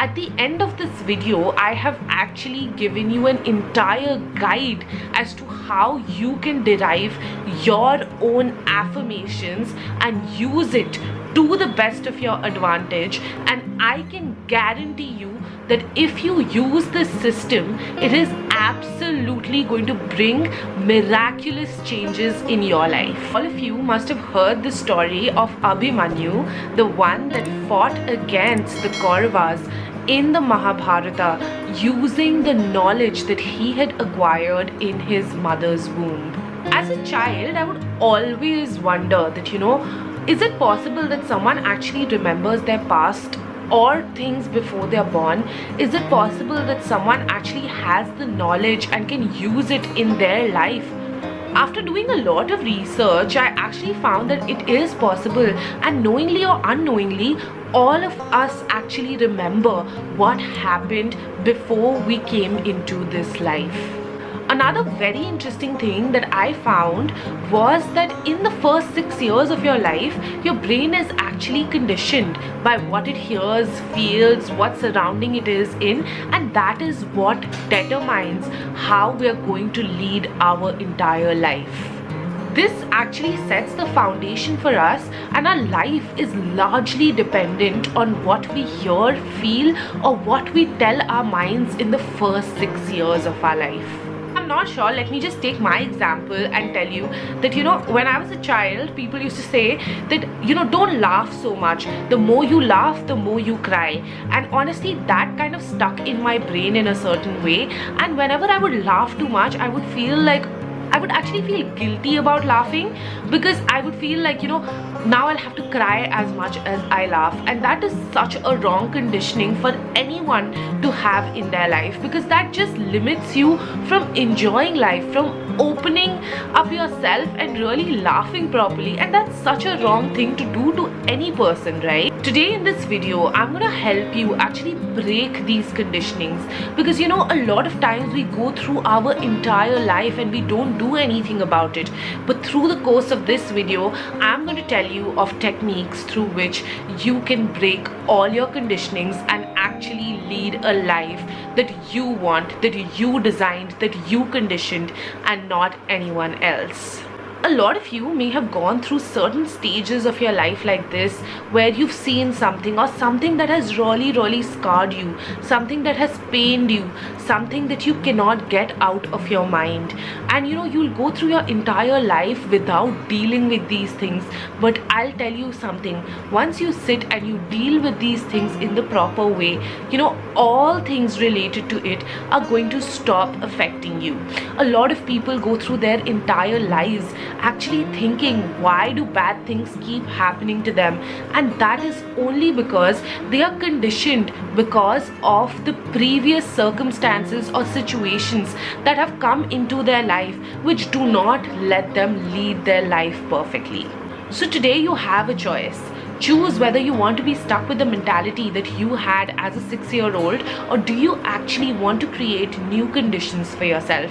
At the end of this video, I have actually given you an entire guide as to how you can derive your own affirmations and use it to the best of your advantage. And I can guarantee you that if you use this system, it is absolutely going to bring miraculous changes in your life. All of you must have heard the story of Abhimanyu, the one that fought against the Kauravas in the Mahabharata using the knowledge that he had acquired in his mother's womb. As a child, I would always wonder that, is it possible that someone actually remembers their past or things before they're born? Is it possible that someone actually has the knowledge and can use it in their life? After doing a lot of research, I actually found that it is possible, and knowingly or unknowingly, all of us actually remember what happened before we came into this life. Another very interesting thing that I found was that in the first 6 years of your life, your brain is actually conditioned by what it hears, feels, what surrounding it is in, and that is what determines how we are going to lead our entire life. This actually sets the foundation for us, and our life is largely dependent on what we hear, feel, or what we tell our minds in the first 6 years of our life. I'm not sure, let me just take my example and tell you that, when I was a child, people used to say that, don't laugh so much. The more you laugh, the more you cry. And honestly, that kind of stuck in my brain in a certain way. And whenever I would laugh too much, I would actually feel guilty about laughing, because I would feel like, now I'll have to cry as much as I laugh. And that is such a wrong conditioning for anyone to have in their life, because that just limits you from enjoying life, from opening up yourself and really laughing properly. And that's such a wrong thing to do to any person, right? Today in this video, I'm gonna help you actually break these conditionings, because a lot of times we go through our entire life and we don't do anything about it. But through the course of this video, I'm going to tell you of techniques through which you can break all your conditionings and actually lead a life that you want, that you designed, that you conditioned, and not anyone else. A lot of you may have gone through certain stages of your life like this, where you've seen something or something that has really scarred you, something that has pained you, something that you cannot get out of your mind. And you'll go through your entire life without dealing with these things. But I'll tell you something, once you sit and you deal with these things in the proper way, all things related to it are going to stop affecting you. A lot of people go through their entire lives actually thinking, why do bad things keep happening to them? And that is only because they are conditioned because of the previous circumstances or situations that have come into their life, which do not let them lead their life perfectly. So today you have a choice. Choose whether you want to be stuck with the mentality that you had as a 6-year-old, or do you actually want to create new conditions for yourself?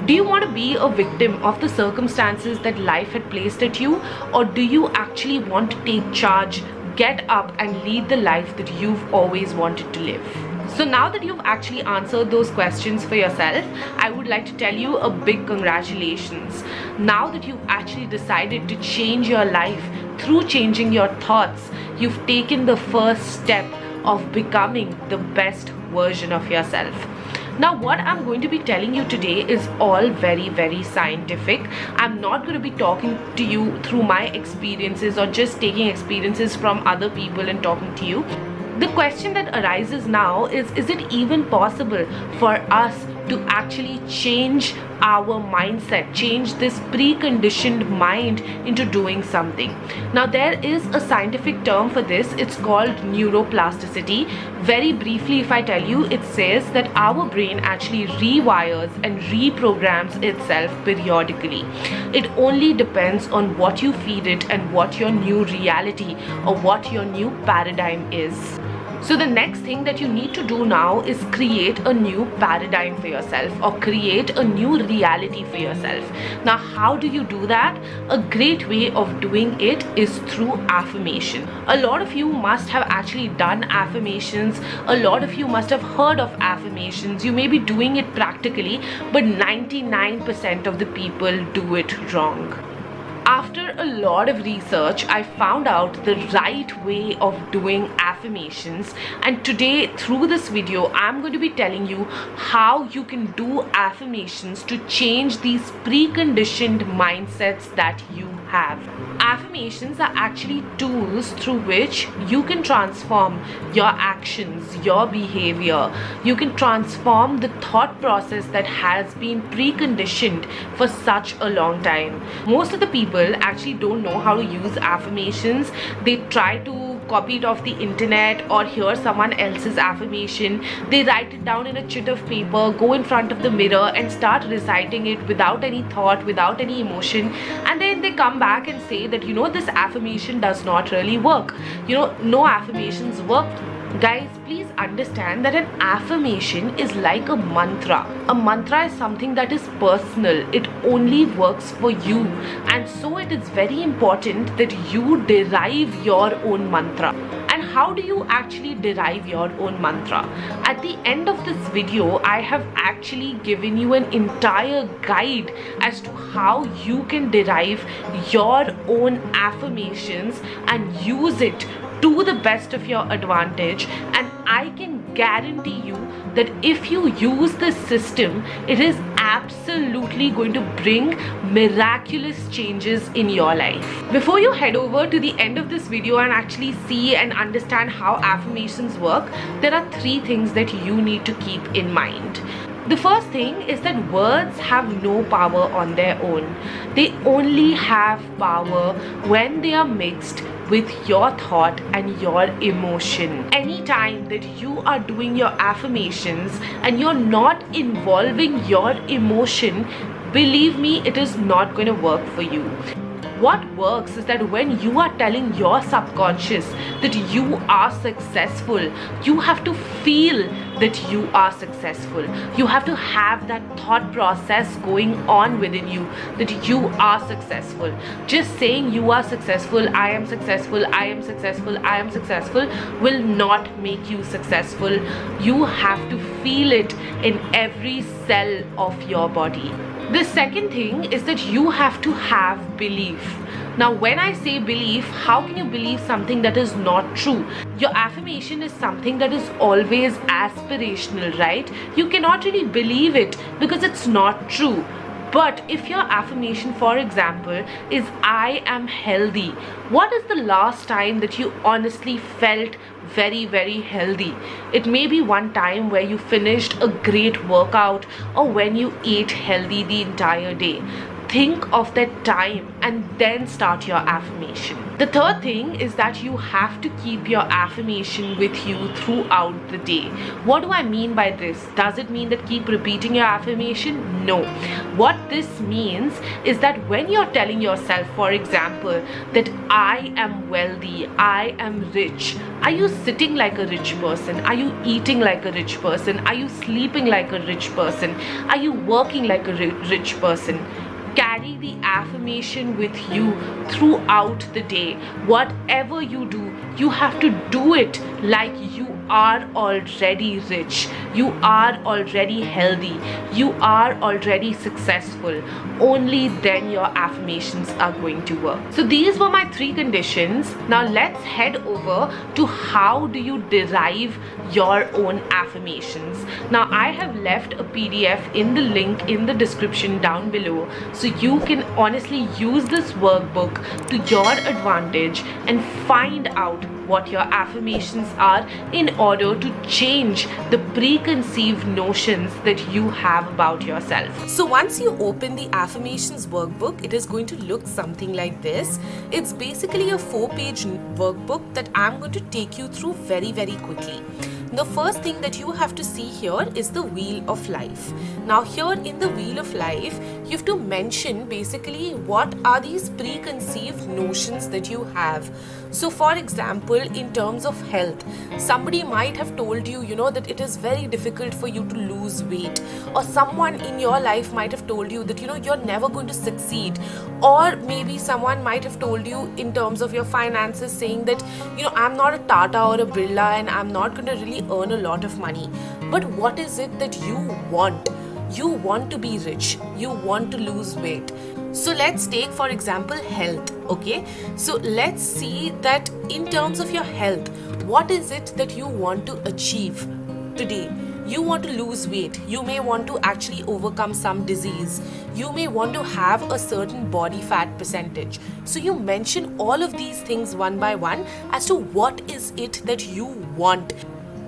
Do you want to be a victim of the circumstances that life had placed at you, or do you actually want to take charge, get up, and lead the life that you've always wanted to live? So now that you've actually answered those questions for yourself, I would like to tell you a big congratulations. Now that you've actually decided to change your life through changing your thoughts, you've taken the first step of becoming the best version of yourself. Now, what I'm going to be telling you today is all very scientific. I'm not going to be talking to you through my experiences or just taking experiences from other people and talking to you. The question that arises now is it even possible for us to actually change our mindset, change this preconditioned mind into doing something? Now, there is a scientific term for this. It's called neuroplasticity. Very briefly, if I tell you, it says that our brain actually rewires and reprograms itself periodically. It only depends on what you feed it and what your new reality or what your new paradigm is. So the next thing that you need to do now is create a new paradigm for yourself, or create a new reality for yourself. Now, how do you do that? A great way of doing it is through affirmation. A lot of you must have actually done affirmations. A lot of you must have heard of affirmations. You may be doing it practically, but 99% of the people do it wrong. After a lot of research, I found out the right way of doing affirmations, and today through this video I'm going to be telling you how you can do affirmations to change these preconditioned mindsets that you have. Affirmations are actually tools through which you can transform your actions, your behavior. You can transform the thought process that has been preconditioned for such a long time. Most of the people actually don't know how to use affirmations. They try to copy it off the internet or hear someone else's affirmation. They write it down in a chit of paper, go in front of the mirror and start reciting it without any thought, without any emotion, and then they come back and say that, this affirmation does not really work. No affirmations work. Guys, please understand that an affirmation is like a mantra. A mantra is something that is personal. It only works for you. And so it is very important that you derive your own mantra. And how do you actually derive your own mantra? At the end of this video, I have actually given you an entire guide as to how you can derive your own affirmations and use it to the best of your advantage. And I can guarantee you that if you use this system, it is absolutely going to bring miraculous changes in your life. Before you head over to the end of this video and actually see and understand how affirmations work, there are 3 things that you need to keep in mind. The first thing is that words have no power on their own. They only have power when they are mixed with your thought and your emotion. Anytime that you are doing your affirmations and you're not involving your emotion, believe me, it is not going to work for you. What works is that when you are telling your subconscious that you are successful, you have to feel that you are successful. You have to have that thought process going on within you that you are successful. Just saying you are successful, I am successful, I am successful, I am successful will not make you successful. You have to feel it in every cell of your body. The second thing is that you have to have belief. Now, when I say belief, how can you believe something that is not true? Your affirmation is something that is always aspirational, right? You cannot really believe it because it's not true. But if your affirmation, for example, is I am healthy, what is the last time that you honestly felt very, very healthy? It may be one time where you finished a great workout or when you ate healthy the entire day. Think of that time and then start your affirmation. The third thing is that you have to keep your affirmation with you throughout the day. What do I mean by this? Does it mean that keep repeating your affirmation? No. What this means is that when you're telling yourself, for example, that I am wealthy, I am rich, are you sitting like a rich person? Are you eating like a rich person? Are you sleeping like a rich person? Are you working like a rich person? Carry the affirmation with you throughout the day. Whatever you do, you have to do it like you are already rich, you are already healthy, you are already successful. Only then your affirmations are going to work. So these were my 3 conditions. Now let's head over to how do you derive your own affirmations. Now I have left a PDF in the link in the description down below, so you can honestly use this workbook to your advantage and find out what your affirmations are in order to change the preconceived notions that you have about yourself. So once you open the Affirmations Workbook, it is going to look something like this. It's basically a 4-page workbook that I'm going to take you through very, very quickly. The first thing that you have to see here is the wheel of life. Now here in the wheel of life, you have to mention basically what are these preconceived notions that you have. So for example, in terms of health, somebody might have told you, that it is very difficult for you to lose weight, or someone in your life might have told you that, you're never going to succeed, or maybe someone might have told you in terms of your finances saying that, I'm not a Tata or a Birla and I'm not going to really earn a lot of money. But what is it that you want? You want to be rich. You want to lose weight. So let's take, for example, health. Okay. So let's see that in terms of your health, what is it that you want to achieve today? You want to lose weight. You may want to actually overcome some disease. You may want to have a certain body fat percentage. So you mention all of these things one by one as to what is it that you want.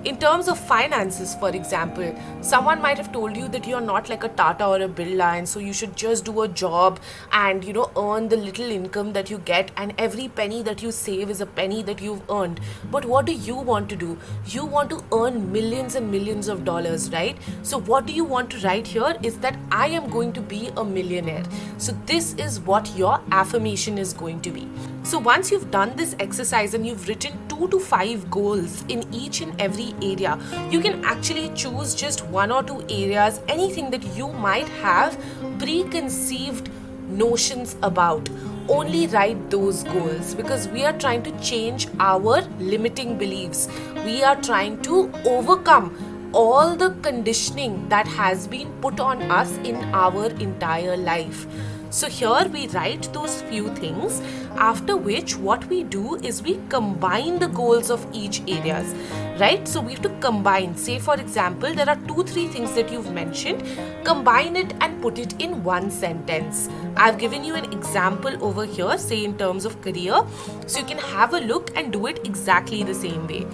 In terms of finances, for example, someone might have told you that you're not like a Tata or a Birla, and so you should just do a job and, earn the little income that you get, and every penny that you save is a penny that you've earned. But what do you want to do? You want to earn millions and millions of dollars, right? So what do you want to write here is that I am going to be a millionaire. So this is what your affirmation is going to be. So once you've done this exercise and you've written 2 to 5 goals in each and every area, you can actually choose just 1 or 2 areas, anything that you might have preconceived notions about. Only write those goals, because we are trying to change our limiting beliefs. We are trying to overcome all the conditioning that has been put on us in our entire life. So here we write those few things, after which what we do is we combine the goals of each areas, right? So we have to combine, say for example, there are 2-3 things that you've mentioned, combine it and put it in one sentence. I've given you an example over here, say in terms of career, so you can have a look and do it exactly the same way.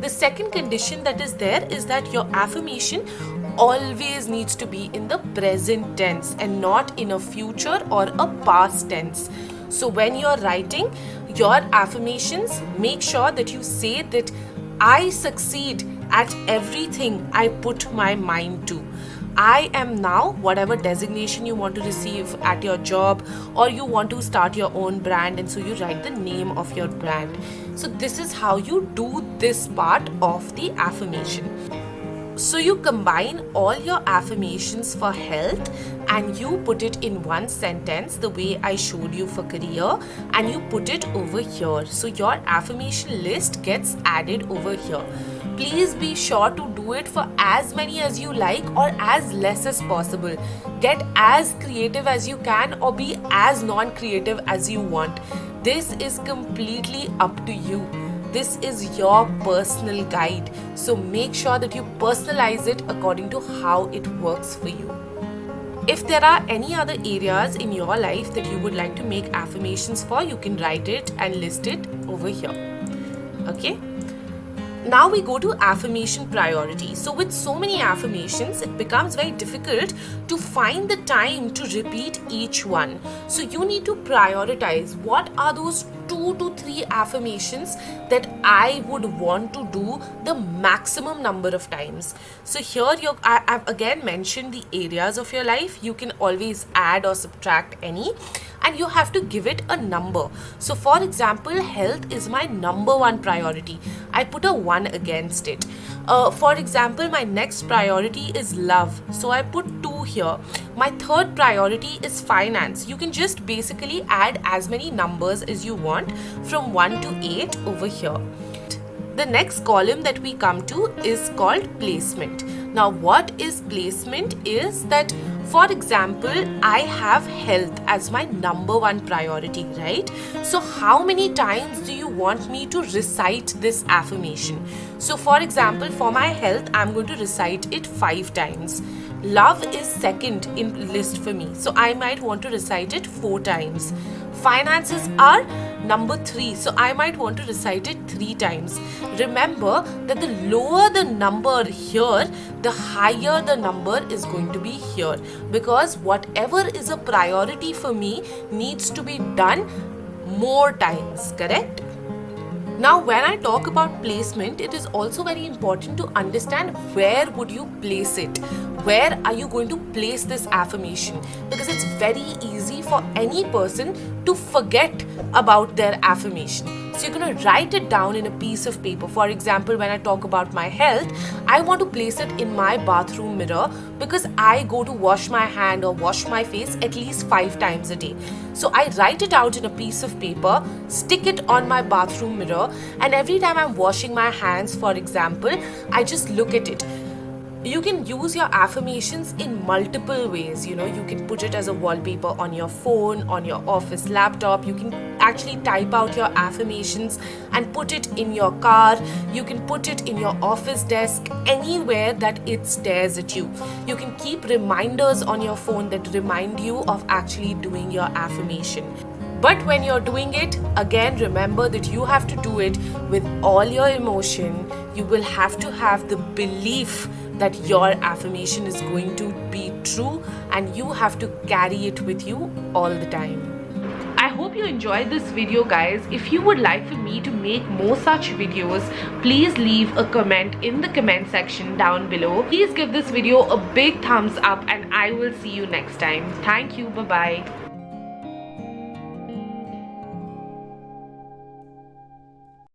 The second condition that is there is that your affirmation always needs to be in the present tense and not in a future or a past tense. So when you're writing your affirmations, make sure that you say that I succeed at everything I put my mind to. I am now whatever designation you want to receive at your job, or you want to start your own brand, and so you write the name of your brand. So this is how you do this part of the affirmation. So you combine all your affirmations for health and you put it in one sentence the way I showed you for career, and you put it over here. So your affirmation list gets added over here. Please be sure to do it for as many as you like or as less as possible. Get as creative as you can or be as non-creative as you want. This is completely up to you. This is your personal guide. So make sure that you personalize it according to how it works for you. If there are any other areas in your life that you would like to make affirmations for, you can write it and list it over here. Okay? Now we go to affirmation priority. So with so many affirmations, it becomes very difficult to find the time to repeat each one. So you need to prioritize what are those 2 to 3 affirmations that I would want to do the maximum number of times. So here I've again mentioned the areas of your life. You can always add or subtract any, and you have to give it a number. So for example, health is my number 1 priority. I put a 1 against it. For example, my next priority is love. So I put 2 here. My third priority is finance. You can just basically add as many numbers as you want from 1 to 8 over here. The next column that we come to is called placement. Now what is placement is that, for example, I have health as my number 1 priority, right? So how many times do you want me to recite this affirmation? So for example, for my health, I'm going to recite it 5 times. Love is second in list for me, so I might want to recite it 4 times. Finances are number 3, so I might want to recite it 3 times. Remember that the lower the number here, the higher the number is going to be here, because whatever is a priority for me needs to be done more times, correct? Now, when I talk about placement, it is also very important to understand where would you place it? Where are you going to place this affirmation? Because it's very easy for any person to forget about their affirmation. So you're going to write it down in a piece of paper. For example, when I talk about my health, I want to place it in my bathroom mirror because I go to wash my hand or wash my face at least 5 times a day. So I write it out in a piece of paper, stick it on my bathroom mirror, and every time I'm washing my hands, for example, I just look at it. You can use your affirmations in multiple ways. You can put it as a wallpaper on your phone, on your office laptop. You can actually type out your affirmations and put it in your car. You can put it in your office desk, anywhere that it stares at you. You can keep reminders on your phone that remind you of actually doing your affirmation. But when you're doing it, again, remember that you have to do it with all your emotion. You will have to have the belief that your affirmation is going to be true, and you have to carry it with you all the time. I hope you enjoyed this video, guys. If you would like for me to make more such videos, please leave a comment in the comment section down below. Please give this video a big thumbs up, and I will see you next time. Thank you. Bye-bye.